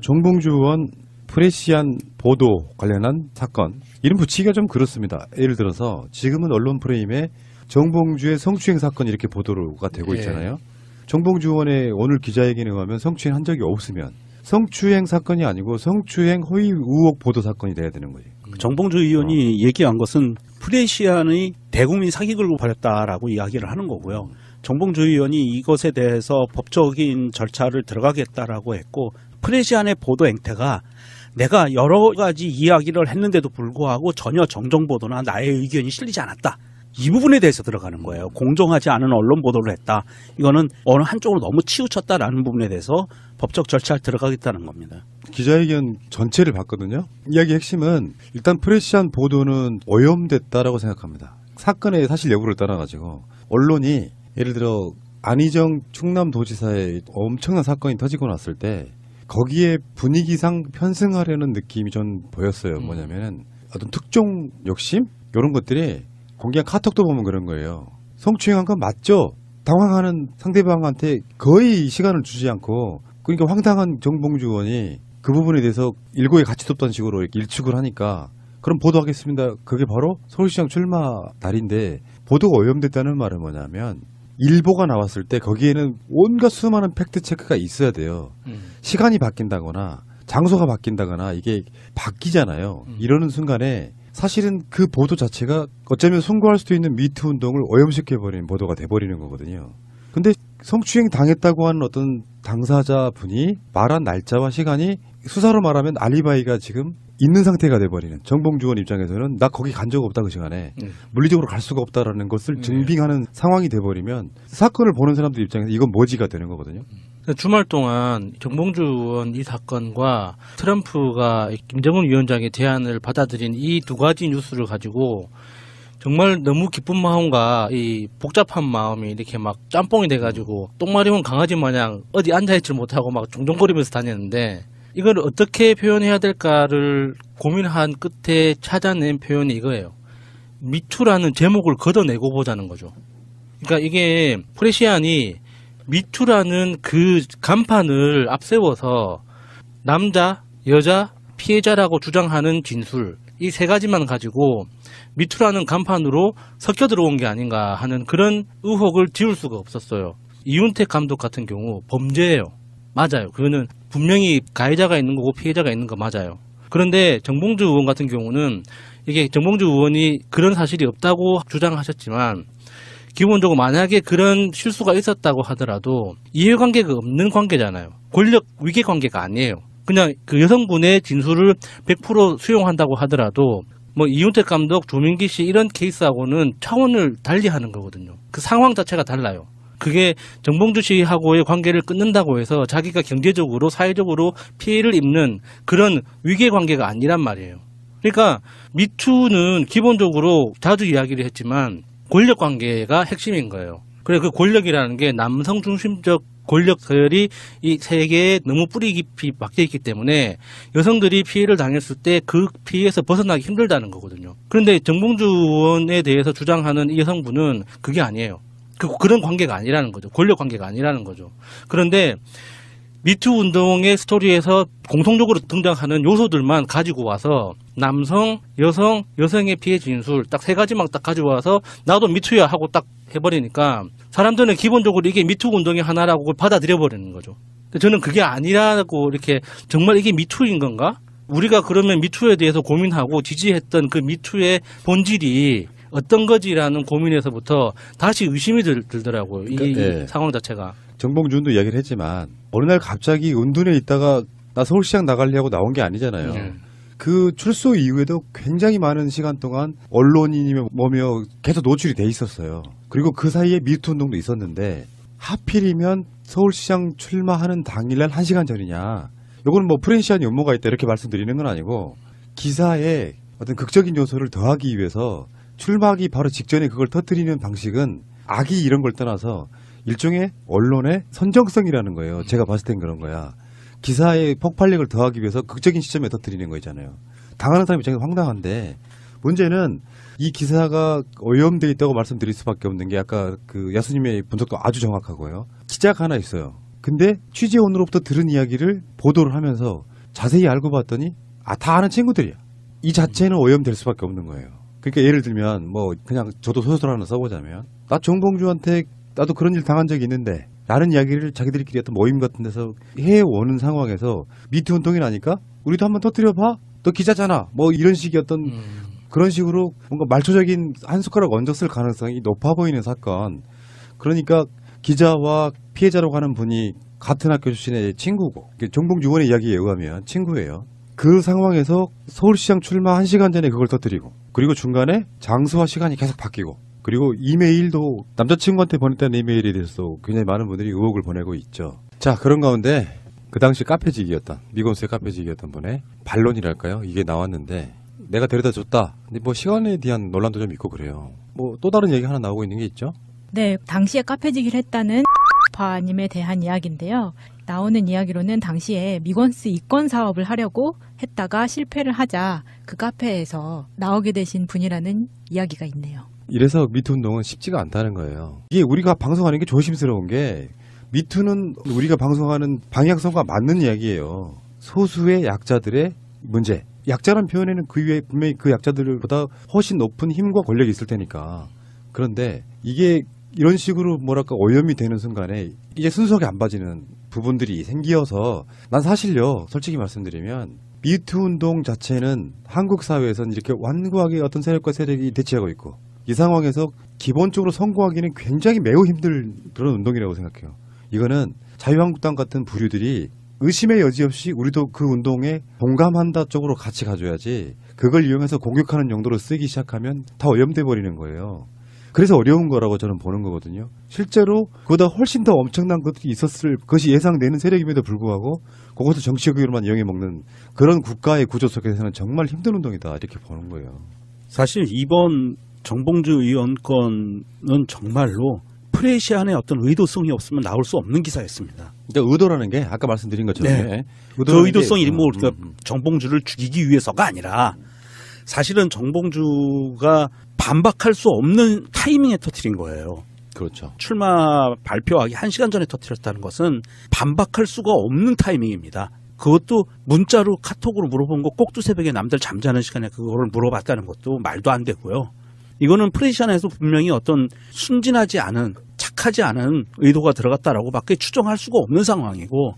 정봉주 의원 프레시안 보도 관련한 사건, 이름 붙이기가 좀 그렇습니다. 예를 들어서 지금은 언론 프레임에 정봉주의 성추행 사건 이렇게 보도가 되고 있잖아요. 정봉주 의원의 오늘 기자회견에 의하면 성추행 한 적이 없으면 성추행 사건이 아니고 성추행 허위 의혹 보도 사건이 돼야 되는 거지. 정봉주 의원이 얘기한 것은 프레시안의 대국민 사기극을 벌였다라고 이야기를 하는 거고요. 정봉주 의원이 이것에 대해서 법적인 절차를 들어가겠다라고 했고, 프레시안의 보도 행태가 내가 여러 가지 이야기를 했는데도 불구하고 전혀 정정보도나 나의 의견이 실리지 않았다, 이 부분에 대해서 들어가는 거예요. 공정하지 않은 언론 보도를 했다. 이거는 어느 한쪽으로 너무 치우쳤다라는 부분에 대해서 법적 절차를 들어가겠다는 겁니다. 기자회견 전체를 봤거든요. 이야기 핵심은 일단 프레시안 보도는 오염됐다라고 생각합니다. 사건의 사실 여부를 떠나가지고 언론이 예를 들어 안희정 충남도지사의 엄청난 사건이 터지고 났을 때 거기에 분위기상 편승하려는 느낌이 좀 보였어요. 뭐냐면은 어떤 특종 욕심? 이런 것들이 공개한 카톡도 보면 그런 거예요. 성추행한 건 맞죠? 당황하는 상대방한테 거의 시간을 주지 않고, 그러니까 황당한 정봉주 의원이 그 부분에 대해서 일고의 가치도 없다는 식으로 이렇게 일축을 하니까 그럼 보도하겠습니다. 그게 바로 서울시장 출마 날인데, 보도가 오염됐다는 말은 뭐냐면 일보가 나왔을 때 거기에는 온갖 수많은 팩트 체크가 있어야 돼요. 시간이 바뀐다거나 장소가 바뀐다거나 이게 바뀌잖아요. 이러는 순간에 사실은 그 보도 자체가 어쩌면 송구할 수도 있는 미투 운동을 오염시켜버리는 보도가 돼버리는 거거든요. 근데 성추행 당했다고 하는 어떤 당사자분이 말한 날짜와 시간이 수사로 말하면 알리바이가 지금 있는 상태가 돼버리는, 정봉주 의원 입장에서는 나 거기 간 적 없다, 그 시간에 물리적으로 갈 수가 없다라는 것을 증빙하는 상황이 돼버리면 사건을 보는 사람들 입장에서 이건 뭐지가 되는 거거든요. 주말 동안 정봉주 의원 이 사건과 트럼프가 김정은 위원장의 제안을 받아들인 이 두 가지 뉴스를 가지고 정말 너무 기쁜 마음과 이 복잡한 마음이 이렇게 막 짬뽕이 돼가지고 똥마려운 강아지 마냥 어디 앉아있질 못하고 막 종종거리면서 다녔는데, 이걸 어떻게 표현해야 될까를 고민한 끝에 찾아낸 표현이 이거예요. 미투라는 제목을 걷어내고 보자는 거죠. 그러니까 이게 프레시안이 미투라는 그 간판을 앞세워서 남자, 여자, 피해자라고 주장하는 진술, 이 세 가지만 가지고 미투라는 간판으로 섞여 들어온 게 아닌가 하는 그런 의혹을 지울 수가 없었어요. 이윤택 감독 같은 경우 범죄예요. 맞아요. 그거는 분명히 가해자가 있는 거고 피해자가 있는 거 맞아요. 그런데 정봉주 의원 같은 경우는 이게 정봉주 의원이 그런 사실이 없다고 주장하셨지만, 기본적으로 만약에 그런 실수가 있었다고 하더라도 이해관계가 없는 관계잖아요. 권력 위계 관계가 아니에요. 그냥 그 여성분의 진술을 100% 수용한다고 하더라도 뭐 이윤택 감독, 조민기 씨 이런 케이스하고는 차원을 달리하는 거거든요. 그 상황 자체가 달라요. 그게 정봉주 씨하고의 관계를 끊는다고 해서 자기가 경제적으로 사회적으로 피해를 입는 그런 위계 관계가 아니란 말이에요. 그러니까 미투는 기본적으로 자주 이야기를 했지만 권력 관계가 핵심인 거예요. 그래, 그 권력이라는 게 남성 중심적 권력 서열이 이 세계에 너무 뿌리 깊이 박혀 있기 때문에 여성들이 피해를 당했을 때 그 피해에서 벗어나기 힘들다는 거거든요. 그런데 정봉주 의원에 대해서 주장하는 이 여성분은 그게 아니에요. 그런 관계가 아니라는 거죠. 권력 관계가 아니라는 거죠. 그런데 미투 운동의 스토리에서 공통적으로 등장하는 요소들만 가지고 와서 남성, 여성, 여성의 피해 진술 딱 세 가지만 딱 가지고 와서 나도 미투야 하고 딱 해버리니까 사람들은 기본적으로 이게 미투 운동의 하나라고 받아들여 버리는 거죠. 저는 그게 아니라고, 이렇게 정말 이게 미투인 건가? 우리가 그러면 미투에 대해서 고민하고 지지했던 그 미투의 본질이 어떤 거지라는 고민에서부터 다시 의심이 들더라고요. 이 상황 자체가. 정봉준도 이야기를 했지만 어느 날 갑자기 은둔에 있다가 나 서울시장 나가려고 나온 게 아니잖아요. 그 출소 이후에도 굉장히 많은 시간 동안 언론인이며 뭐며 계속 노출이 돼 있었어요. 그리고 그 사이에 미투 운동도 있었는데 하필이면 서울시장 출마하는 당일날 1시간 전이냐. 이거는 뭐 프레시안 음모가 있다 이렇게 말씀드리는 건 아니고, 기사에 어떤 극적인 요소를 더하기 위해서 출마하기 바로 직전에 그걸 터뜨리는 방식은 악의 이런 걸 떠나서 일종의 언론의 선정성이라는 거예요. 제가 봤을 땐 그런 거야. 기사의 폭발력을 더하기 위해서 극적인 시점에 터뜨리는 거 있잖아요. 당하는 사람 입장에서 황당한데, 문제는 이 기사가 오염돼 있다고 말씀드릴 수밖에 없는 게, 아까 그 야수님의 분석도 아주 정확하고요. 기자가 하나 있어요. 근데 취재원으로부터 들은 이야기를 보도를 하면서 자세히 알고 봤더니 다 아는 친구들이야. 이 자체는 오염될 수밖에 없는 거예요. 그러니까 예를 들면 뭐 그냥 저도 소설 하나 써보자면 나 정봉주한테 나도 그런 일 당한 적이 있는데 라는 이야기를 자기들끼리 어떤 모임 같은 데서 해오는 상황에서 미투 운동이 나니까 우리도 한번 터뜨려봐. 너 기자잖아. 뭐 이런 식의 어떤 그런 식으로 뭔가 말초적인 한 숟가락 얹었을 가능성이 높아 보이는 사건. 그러니까 기자와 피해자라고 하는 분이 같은 학교 출신의 친구고 정봉주 의원의 이야기에 의하면 친구예요. 그 상황에서 서울시장 출마 1시간 전에 그걸 터뜨리고 그리고 중간에 장소와 시간이 계속 바뀌고 그리고 이메일도 남자친구한테 보냈다는 이메일에 대해서 굉장히 많은 분들이 의혹을 보내고 있죠. 자, 그런 가운데 그 당시 카페직이었던 미건수의 카페직이었던 분의 반론이랄까요? 이게 나왔는데 내가 데려다 줬다. 근데 뭐 시간에 대한 논란도 좀 있고 그래요. 뭐 또 다른 얘기 하나 나오고 있는 게 있죠? 네, 당시에 카페직을 했다는 파님에 대한 이야기인데요. 나오는 이야기로는 당시에 미건스 이권 사업을 하려고 했다가 실패를 하자 그 카페에서 나오게 되신 분이라는 이야기가 있네요. 이래서 미투 운동은 쉽지가 않다는 거예요. 이게 우리가 방송하는 게 조심스러운 게 미투는 우리가 방송하는 방향성과 맞는 이야기예요. 소수의 약자들의 문제. 약자란 표현에는 그 위에 분명히 그 약자들보다 훨씬 높은 힘과 권력이 있을 테니까. 그런데 이게 이런 식으로 뭐랄까 오염이 되는 순간에 이제 순수하게 안 봐지는 부분들이 생겨서 난 사실요 솔직히 말씀드리면 미투 운동 자체는 한국 사회에서는 이렇게 완고하게 어떤 세력과 세력이 대치하고 있고 이 상황에서 기본적으로 성공하기는 굉장히 매우 힘든 그런 운동이라고 생각해요. 이거는 자유한국당 같은 부류들이 의심의 여지 없이 우리도 그 운동에 동감한다 쪽으로 같이 가줘야지 그걸 이용해서 공격하는 용도로 쓰기 시작하면 다 오염돼 버리는 거예요. 그래서 어려운 거라고 저는 보는 거거든요. 실제로 그보다 훨씬 더 엄청난 것들이 있었을 것이 예상되는 세력임에도 불구하고 그것을 정치적으로만 이용해먹는 그런 국가의 구조 속에서는 정말 힘든 운동이다 이렇게 보는 거예요. 사실 이번 정봉주 의원 건은 정말로 프레시안의 어떤 의도성이 없으면 나올 수 없는 기사였습니다. 그러니까 의도라는 게 아까 말씀드린 것처럼 네. 그 의도성이 뭐 정봉주를 죽이기 위해서가 아니라 사실은 정봉주가 반박할 수 없는 타이밍에 터뜨린 거예요. 그렇죠. 출마 발표하기 1시간 전에 터뜨렸다는 것은 반박할 수가 없는 타이밍입니다. 그것도 문자로 카톡으로 물어본 거 꼭두 새벽에 남들 잠자는 시간에 그거를 물어봤다는 것도 말도 안 되고요. 이거는 프레시안에서 분명히 어떤 순진하지 않은 착하지 않은 의도가 들어갔다라고 밖에 추정할 수가 없는 상황이고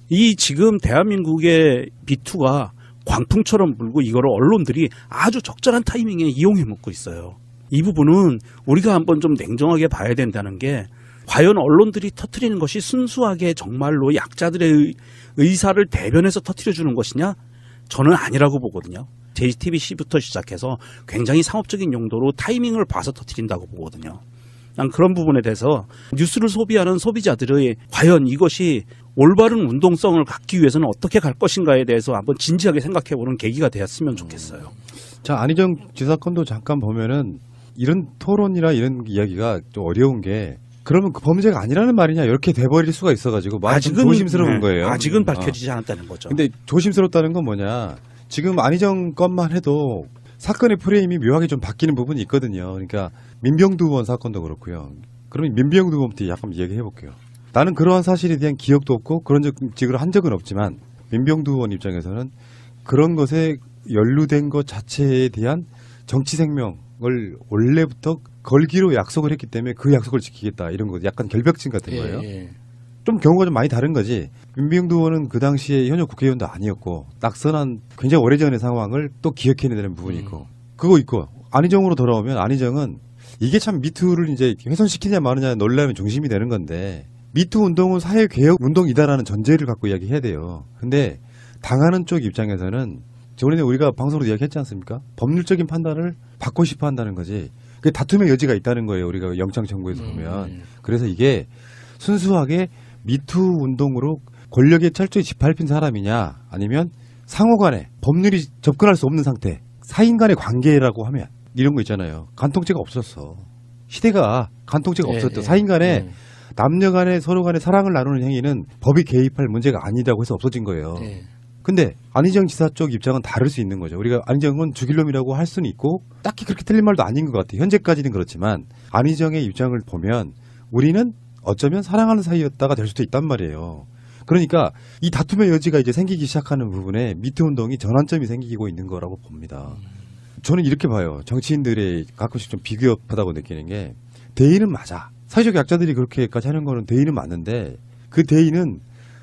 이 지금 대한민국의 비투가 광풍처럼 불고 이거를 언론들이 아주 적절한 타이밍에 이용해 먹고 있어요. 이 부분은 우리가 한번 좀 냉정하게 봐야 된다는 게 과연 언론들이 터뜨리는 것이 순수하게 정말로 약자들의 의사를 대변해서 터뜨려주는 것이냐? 저는 아니라고 보거든요. JTBC부터 시작해서 굉장히 상업적인 용도로 타이밍을 봐서 터뜨린다고 보거든요. 난 그런 부분에 대해서 뉴스를 소비하는 소비자들의 과연 이것이 올바른 운동성을 갖기 위해서는 어떻게 갈 것인가에 대해서 한번 진지하게 생각해보는 계기가 되었으면 좋겠어요. 자, 안희정 지사 건도 잠깐 보면은 이런 토론이나 이런 이야기가 좀 어려운 게 그러면 그 범죄가 아니라는 말이냐 이렇게 돼버릴 수가 있어가지고 아직은 조심스러운 거예요. 아직은 밝혀지지 않았다는 거죠. 근데 조심스럽다는 건 뭐냐? 지금 안희정 건만 해도 사건의 프레임이 묘하게 좀 바뀌는 부분이 있거든요. 그러니까 민병두 의원 사건도 그렇고요. 그러면 민병두 의원부터 약간 얘기해 볼게요. 나는 그러한 사실에 대한 기억도 없고 그런 직을 한 적은 없지만 민병두 의원 입장에서는 그런 것에 연루된 것 자체에 대한 정치 생명을 원래부터 걸기로 약속을 했기 때문에 그 약속을 지키겠다 이런 거 약간 결벽증 같은 거예요. 예. 좀 경우가 좀 많이 다른 거지. 민병두 의원은 그 당시에 현역 국회의원도 아니었고 낙선한 굉장히 오래전의 상황을 또 기억해내는 부분이 있고 그거 있고 안희정으로 돌아오면 안희정은 이게 참 미투를 이제 훼손시키냐 마느냐 논란의 중심이 되는 건데 미투 운동은 사회개혁 운동이다라는 전제를 갖고 이야기해야 돼요. 근데 당하는 쪽 입장에서는 저번에 우리가 방송으로 이야기했지 않습니까? 법률적인 판단을 받고 싶어 한다는 거지. 그게 다툼의 여지가 있다는 거예요. 우리가 영장 청구에서 보면. 그래서 이게 순수하게 미투 운동으로 권력의 철저히 짓밟힌 사람이냐 아니면 상호간에 법률이 접근할 수 없는 상태 사인 간의 관계라고 하면 이런 거 있잖아요. 간통죄가 없었어. 시대가 간통죄가 없었죠. 사인 간에 남녀 간에 서로 간에 사랑을 나누는 행위는 법이 개입할 문제가 아니라고 해서 없어진 거예요. 근데 안희정 지사 쪽 입장은 다를 수 있는 거죠. 우리가 안희정은 죽일 놈이라고 할 수는 있고 딱히 그렇게 틀린 말도 아닌 것 같아요. 현재까지는 그렇지만 안희정의 입장을 보면 우리는 어쩌면 사랑하는 사이였다가 될 수도 있단 말이에요. 그러니까 이 다툼의 여지가 이제 생기기 시작하는 부분에 미투 운동이 전환점이 생기고 있는 거라고 봅니다. 저는 이렇게 봐요. 정치인들의 가끔씩 좀 비교하다고 느끼는 게 대의는 맞아. 사회적 약자들이 그렇게까지 하는 거는 대의는 맞는데 그 대의는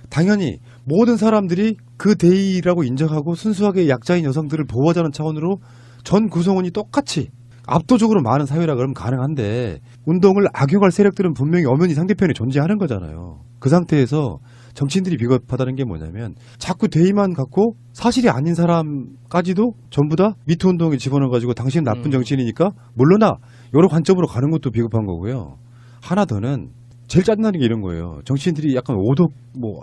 당연히 모든 사람들이 그 대의라고 인정하고 순수하게 약자인 여성들을 보호하자는 차원으로 전 구성원이 똑같이 압도적으로 많은 사회라 그러면 가능한데 운동을 악용할 세력들은 분명히 엄연히 상대편에 존재하는 거잖아요. 그 상태에서 정치인들이 비겁하다는 게 뭐냐면 자꾸 대의만 갖고 사실이 아닌 사람까지도 전부 다 미투 운동에 집어넣어가지고 당신은 나쁜 정치인이니까 물러나 여러 관점으로 가는 것도 비겁한 거고요. 하나 더는 제일 짜증나는 게 이런 거예요. 정치인들이 약간 오독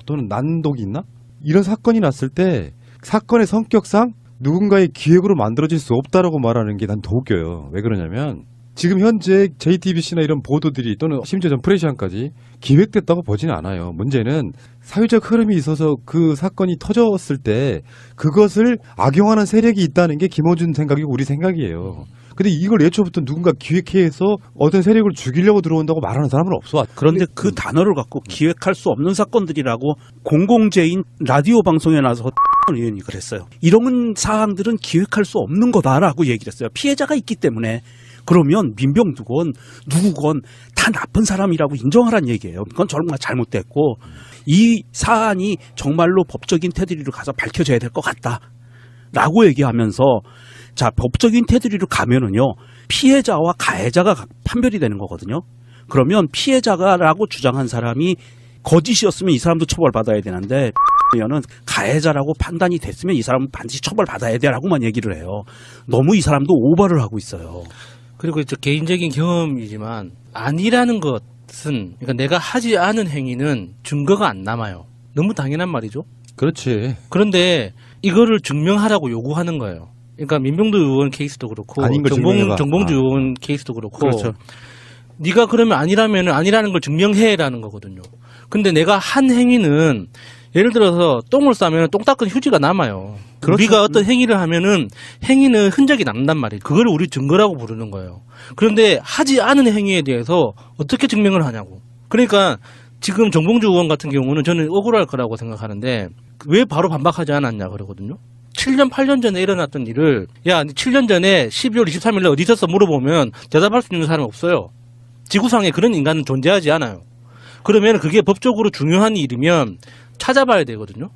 또는 난독이 있나? 이런 사건이 났을 때 사건의 성격상 누군가의 기획으로 만들어질 수 없다라고 말하는 게 난 더 웃겨요. 왜 그러냐면 지금 현재 JTBC나 이런 보도들이 또는 심지어 전 프레시안까지 기획됐다고 보지는 않아요. 문제는 사회적 흐름이 있어서 그 사건이 터졌을 때 그것을 악용하는 세력이 있다는 게 김어준 생각이고 우리 생각이에요. 근데 이걸 예초부터 누군가 기획해서 어떤 세력을 죽이려고 들어온다고 말하는 사람은 없어. 그런데 그 단어를 갖고 기획할 수 없는 사건들이라고 공공재인 라디오 방송에 나서 의원이 그랬어요. 이런 사항들은 기획할 수 없는 거다라고 얘기를 했어요. 피해자가 있기 때문에. 그러면 민병두건 누구건 다 나쁜 사람이라고 인정하라는 얘기예요. 그건 정말 잘못됐고 이 사안이 정말로 법적인 테두리로 가서 밝혀져야 될 것 같다라고 얘기하면서 자, 법적인 테두리로 가면은요, 피해자와 가해자가 판별이 되는 거거든요. 그러면 피해자라고 주장한 사람이 거짓이었으면 이 사람도 처벌받아야 되는데, 는 가해자라고 판단이 됐으면 이 사람은 반드시 처벌받아야 돼라고만 얘기를 해요. 너무 이 사람도 오버를 하고 있어요. 그리고 저 개인적인 경험이지만 아니라는 것은 그러니까 내가 하지 않은 행위는 증거가 안 남아요. 너무 당연한 말이죠. 그렇지. 그런데 이거를 증명하라고 요구하는 거예요. 그러니까 민병두 의원 케이스도 그렇고 아닌 걸 증명해봐. 정봉주 의원 케이스도 그렇고 그렇죠. 네가 그러면 아니라면 아니라는 걸 증명해라는 거거든요. 근데 내가 한 행위는 예를 들어서 똥을 싸면 똥 닦은 휴지가 남아요. 그렇죠. 우리가 어떤 행위를 하면은 행위는 흔적이 남는단 말이에요. 그걸 우리 증거라고 부르는 거예요. 그런데 하지 않은 행위에 대해서 어떻게 증명을 하냐고. 그러니까 지금 정봉주 의원 같은 경우는 저는 억울할 거라고 생각하는데 왜 바로 반박하지 않았냐 그러거든요. 7년, 8년 전에 일어났던 일을 야, 7년 전에 12월 23일 날 어디 있었어 물어보면 대답할 수 있는 사람이 없어요. 지구상에 그런 인간은 존재하지 않아요. 그러면 그게 법적으로 중요한 일이면 찾아봐야 되거든요.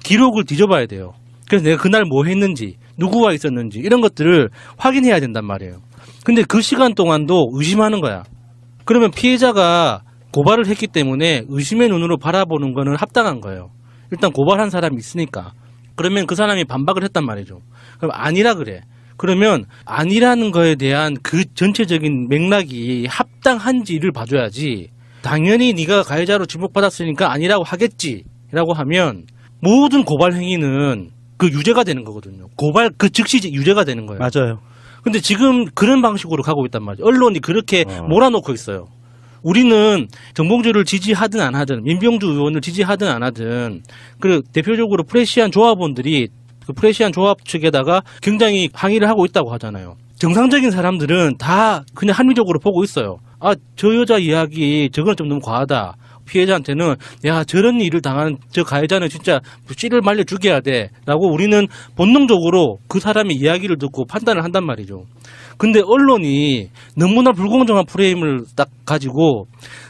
기록을 뒤져봐야 돼요. 그래서 내가 그날 뭐 했는지, 누구와 있었는지 이런 것들을 확인해야 된단 말이에요. 근데 그 시간 동안도 의심하는 거야. 그러면 피해자가 고발을 했기 때문에 의심의 눈으로 바라보는 거는 합당한 거예요. 일단 고발한 사람이 있으니까. 그러면 그 사람이 반박을 했단 말이죠. 그럼 아니라 그래. 그러면 아니라는 거에 대한 그 전체적인 맥락이 합당한지를 봐줘야지. 당연히 네가 가해자로 지목받았으니까 아니라고 하겠지라고 하면 모든 고발 행위는 그 유죄가 되는 거거든요. 고발 그 즉시 유죄가 되는 거예요. 맞아요. 근데 지금 그런 방식으로 가고 있단 말이죠. 언론이 그렇게 몰아놓고 있어요. 우리는 정봉주를 지지하든 안 하든 민병두 의원을 지지하든 안 하든 그 대표적으로 프레시안 조합원들이 그 프레시안 조합 측에다가 굉장히 항의를 하고 있다고 하잖아요. 정상적인 사람들은 다 그냥 합리적으로 보고 있어요. 아, 저 여자 이야기 저건 좀 너무 과하다. 피해자한테는 야, 저런 일을 당한 저 가해자는 진짜 씨를 말려 죽여야 돼 라고 우리는 본능적으로 그 사람의 이야기를 듣고 판단을 한단 말이죠. 근데 언론이 너무나 불공정한 프레임을 딱 가지고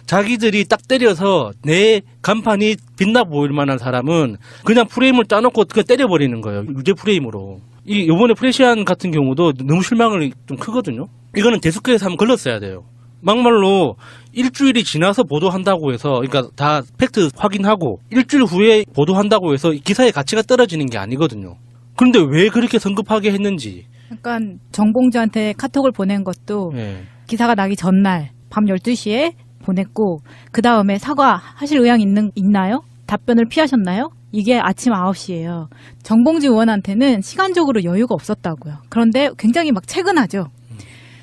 자기들이 딱 때려서 내 간판이 빛나 보일 만한 사람은 그냥 프레임을 짜놓고 그냥 때려버리는 거예요. 유죄 프레임으로. 이번에 프레시안 같은 경우도 너무 실망을 좀 크거든요. 이거는 대수께서 한번 걸렀어야 돼요. 막말로 일주일이 지나서 보도한다고 해서 그러니까 다 팩트 확인하고 일주일 후에 보도한다고 해서 기사의 가치가 떨어지는 게 아니거든요. 그런데 왜 그렇게 성급하게 했는지. 약간 정봉주한테 카톡을 보낸 것도 네. 기사가 나기 전날 밤 12시에 보냈고 그 다음에 사과하실 의향 있나요? 답변을 피하셨나요? 이게 아침 9시예요. 정봉주 의원한테는 시간적으로 여유가 없었다고요. 그런데 굉장히 막 체근하죠.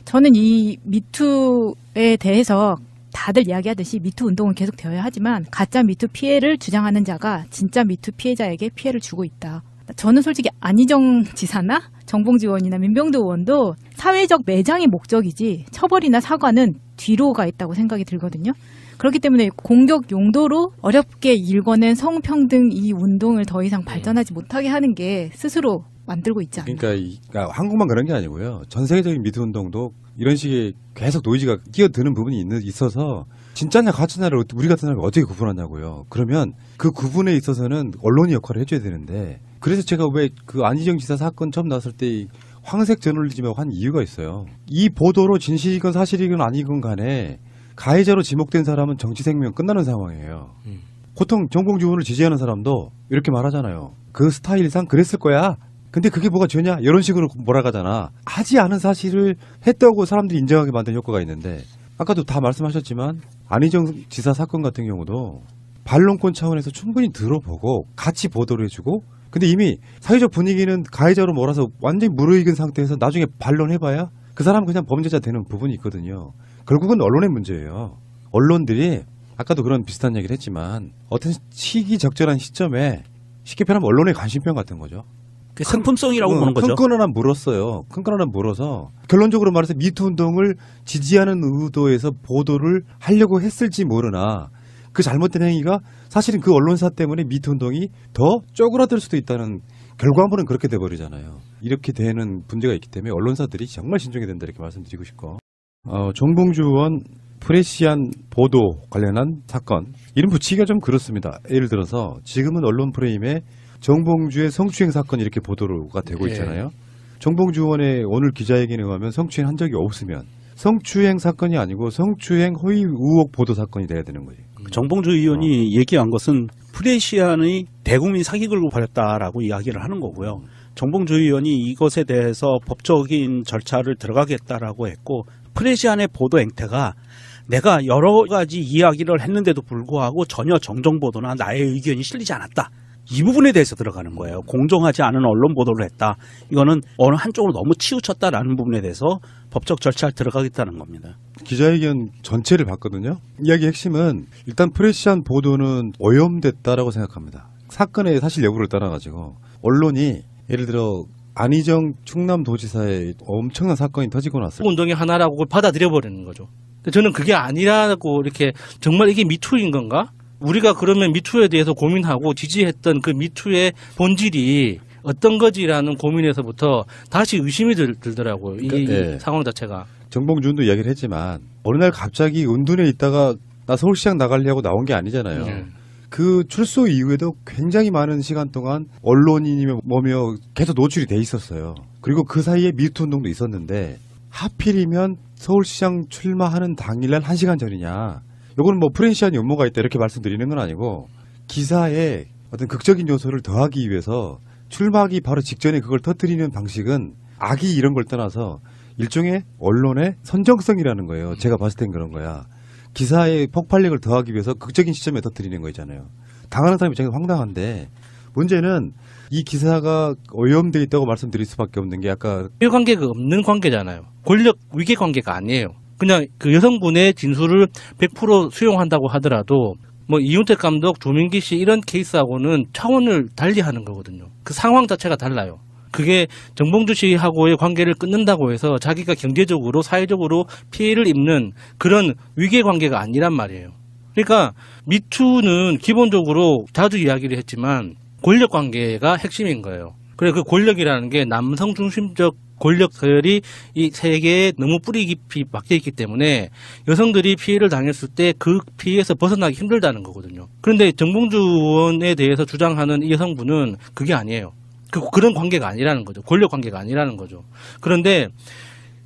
저는 이 미투에 대해서 다들 이야기하듯이 미투 운동은 계속 되어야 하지만 가짜 미투 피해를 주장하는 자가 진짜 미투 피해자에게 피해를 주고 있다. 저는 솔직히 안희정 지사나 정봉주 의원이나 민병두 의원도 사회적 매장이 목적이지 처벌이나 사과는 뒤로 가 있다고 생각이 들거든요. 그렇기 때문에 공격 용도로 어렵게 일궈낸 성평등 이 운동을 더 이상 발전하지 못하게 하는 게 스스로 만들고 있지 않나. 그러니까 한국만 그런 게 아니고요. 전 세계적인 미투 운동도 이런 식의 계속 노이즈가 끼어드는 부분이 있어서 진짜냐 가짜냐를 우리 같은 사람이 어떻게 구분하냐고요. 그러면 그 구분에 있어서는 언론이 역할을 해줘야 되는데, 그래서 제가 왜 그 안희정 지사 사건 처음 나왔을 때 황색 저널리즘이라고 한 이유가 있어요. 이 보도로 진실이건 사실이건 아니건 간에 가해자로 지목된 사람은 정치 생명 끝나는 상황이에요. 보통 정봉주 의원을 지지하는 사람도 이렇게 말하잖아요. 그 스타일상 그랬을 거야. 근데 그게 뭐가 죄냐? 이런 식으로 몰아가잖아. 하지 않은 사실을 했다고 사람들이 인정하게 만든 효과가 있는데, 아까도 다 말씀하셨지만 안희정 지사 사건 같은 경우도 반론권 차원에서 충분히 들어보고 같이 보도를 해주고, 근데 이미 사회적 분위기는 가해자로 몰아서 완전히 무르익은 상태에서 나중에 반론해봐야 그 사람은 그냥 범죄자 되는 부분이 있거든요. 결국은 언론의 문제예요. 언론들이 아까도 그런 비슷한 얘기를 했지만 어떤 시기적절한 시점에 쉽게 표현하면 언론의 관심병 같은 거죠. 그 상품성이라고 보는 거죠. 큰 건 하나 물었어요. 큰 건 하나 물어서 결론적으로 말해서 미투 운동을 지지하는 의도에서 보도를 하려고 했을지 모르나 그 잘못된 행위가 사실은 그 언론사 때문에 미투 운동이 더 쪼그라들 수도 있다는 결과물은 그렇게 돼버리잖아요. 이렇게 되는 문제가 있기 때문에 언론사들이 정말 신중해야 된다 이렇게 말씀드리고 싶고, 정봉주 의원 프레시안 보도 관련한 사건 이름 붙이기가 좀 그렇습니다. 예를 들어서 지금은 언론 프레임에 정봉주의 성추행 사건 이렇게 보도가 되고 있잖아요. 정봉주 의원의 오늘 기자회견에 의하면 성추행 한 적이 없으면 성추행 사건이 아니고 성추행 허위 의혹 보도 사건이 돼야 되는 거지. 정봉주 의원이 얘기한 것은 프레시안의 대국민 사기극을 벌였다라고 이야기를 하는 거고요. 정봉주 의원이 이것에 대해서 법적인 절차를 들어가겠다라고 했고, 프레시안의 보도 행태가 내가 여러 가지 이야기를 했는데도 불구하고 전혀 정정보도나 나의 의견이 실리지 않았다. 이 부분에 대해서 들어가는 거예요. 공정하지 않은 언론 보도를 했다. 이거는 어느 한쪽으로 너무 치우쳤다라는 부분에 대해서 법적 절차를 들어가겠다는 겁니다. 기자회견 전체를 봤거든요. 이야기 핵심은 일단 프레시안 보도는 오염됐다라고 생각합니다. 사건의 사실 여부를 떠나가지고 언론이 예를 들어 안희정 충남도지사의 엄청난 사건이 터지고 났을 때 운동의 하나라고 그걸 받아들여버리는 거죠. 근데 저는 그게 아니라고 이렇게 정말 이게 미투인 건가? 우리가 그러면 미투에 대해서 고민하고 지지했던 그 미투의 본질이 어떤 거지라는 고민에서부터 다시 의심이 들더라고요. 이 상황 자체가. 정봉준도 이야기를 했지만 어느 날 갑자기 은둔에 있다가 나 서울시장 나가려고 나온 게 아니잖아요. 그 출소 이후에도 굉장히 많은 시간 동안 언론인이며 뭐며 계속 노출이 돼 있었어요. 그리고 그 사이에 미투 운동도 있었는데 하필이면 서울시장 출마하는 당일날 1시간 전이냐. 요거는 뭐 프레시안이 음모가 있다 이렇게 말씀드리는 건 아니고 기사에 어떤 극적인 요소를 더하기 위해서 출마하기 바로 직전에 그걸 터뜨리는 방식은 악의 이런 걸 떠나서 일종의 언론의 선정성이라는 거예요. 제가 봤을 땐 그런 거야. 기사의 폭발력을 더하기 위해서 극적인 시점에 터뜨리는 거 있잖아요. 당하는 사람 입장에서 황당한데 문제는 이 기사가 오염되어 있다고 말씀드릴 수밖에 없는 게 아까 관계가 없는 관계잖아요. 권력 위계 관계가 아니에요. 그냥 그 여성분의 진술을 100% 수용한다고 하더라도 뭐 이윤택 감독, 조민기 씨 이런 케이스하고는 차원을 달리하는 거거든요. 그 상황 자체가 달라요. 그게 정봉주 씨하고의 관계를 끊는다고 해서 자기가 경제적으로 사회적으로 피해를 입는 그런 위계 관계가 아니란 말이에요. 그러니까 미투는 기본적으로 자주 이야기를 했지만 권력 관계가 핵심인 거예요. 그래 그 권력이라는 게 남성 중심적 권력 서열이 이 세계에 너무 뿌리 깊이 박혀 있기 때문에 여성들이 피해를 당했을 때 그 피해에서 벗어나기 힘들다는 거거든요. 그런데 정봉주 의원에 대해서 주장하는 이 여성분은 그게 아니에요. 그런 관계가 아니라는 거죠. 권력 관계가 아니라는 거죠. 그런데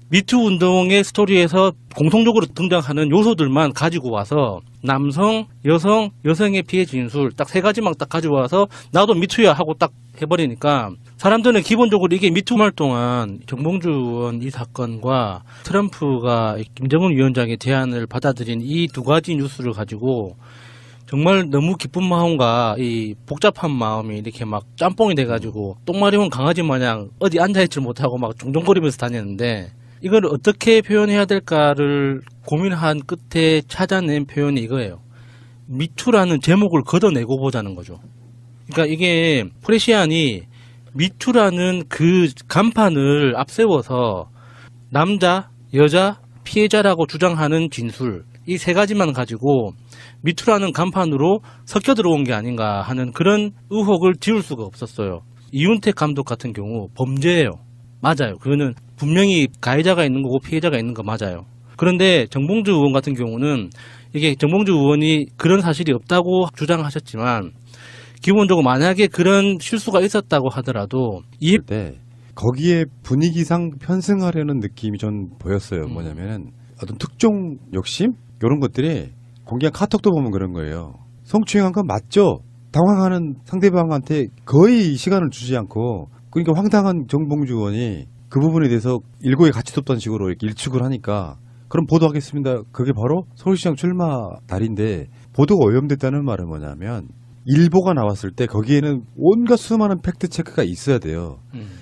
미투 운동의 스토리에서 공통적으로 등장하는 요소들만 가지고 와서 남성, 여성, 여성의 피해 진술 딱 3가지만 딱 가져와서 나도 미투야 하고 딱 해버리니까 사람들은 기본적으로 이게 미투 말 동안 정봉주 의원 이 사건과 트럼프가 김정은 위원장의 제안을 받아들인 이 2가지 뉴스를 가지고 정말 너무 기쁜 마음과 이 복잡한 마음이 이렇게 막 짬뽕이 돼가지고 똥마려운 강아지 마냥 어디 앉아있질 못하고 막 종종거리면서 다녔는데 이걸 어떻게 표현해야 될까를 고민한 끝에 찾아낸 표현이 이거예요. 미투라는 제목을 걷어내고 보자는 거죠. 그러니까 이게 프레시안이 미투라는 그 간판을 앞세워서 남자, 여자, 피해자라고 주장하는 진술 이 3가지만 가지고 미투라는 간판으로 섞여 들어온 게 아닌가 하는 그런 의혹을 지울 수가 없었어요. 이윤택 감독 같은 경우 범죄예요. 맞아요. 그거는 분명히 가해자가 있는 거고 피해자가 있는 거 맞아요. 그런데 정봉주 의원 같은 경우는 이게 정봉주 의원이 그런 사실이 없다고 주장하셨지만 기본적으로 만약에 그런 실수가 있었다고 하더라도 이 때 거기에 분위기상 편승하려는 느낌이 전 보였어요. 뭐냐면은 어떤 특종 욕심 이런 것들이 공개한 카톡도 보면 그런 거예요. 성추행한 건 맞죠? 당황하는 상대방한테 거의 시간을 주지 않고 그러니까 황당한 정봉주 의원이 그 부분에 대해서 일고에 같이 뒀던 식으로 이렇게 일축을 하니까 그럼 보도하겠습니다. 그게 바로 서울시장 출마 달인데 보도가 오염됐다는 말은 뭐냐면 일보가 나왔을 때 거기에는 온갖 수많은 팩트 체크가 있어야 돼요.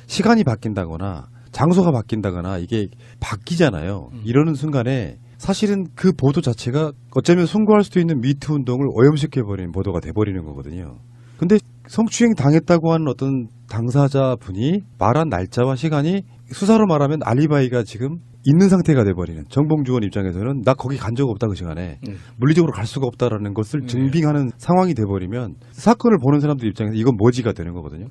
시간이 바뀐다거나 장소가 바뀐다거나 이게 바뀌잖아요. 이러는 순간에 사실은 그 보도 자체가 어쩌면 송구할 수도 있는 미투 운동을 오염시켜버리는 보도가 돼버리는 거거든요. 근데 성추행 당했다고 하는 어떤 당사자분이 말한 날짜와 시간이 수사로 말하면 알리바이가 지금 있는 상태가 돼버리는 정봉주 의원 입장에서는 나 거기 간 적 없다 그 시간에 물리적으로 갈 수가 없다라는 것을 증빙하는 상황이 돼버리면 사건을 보는 사람들 입장에서 이건 뭐지가 되는 거거든요.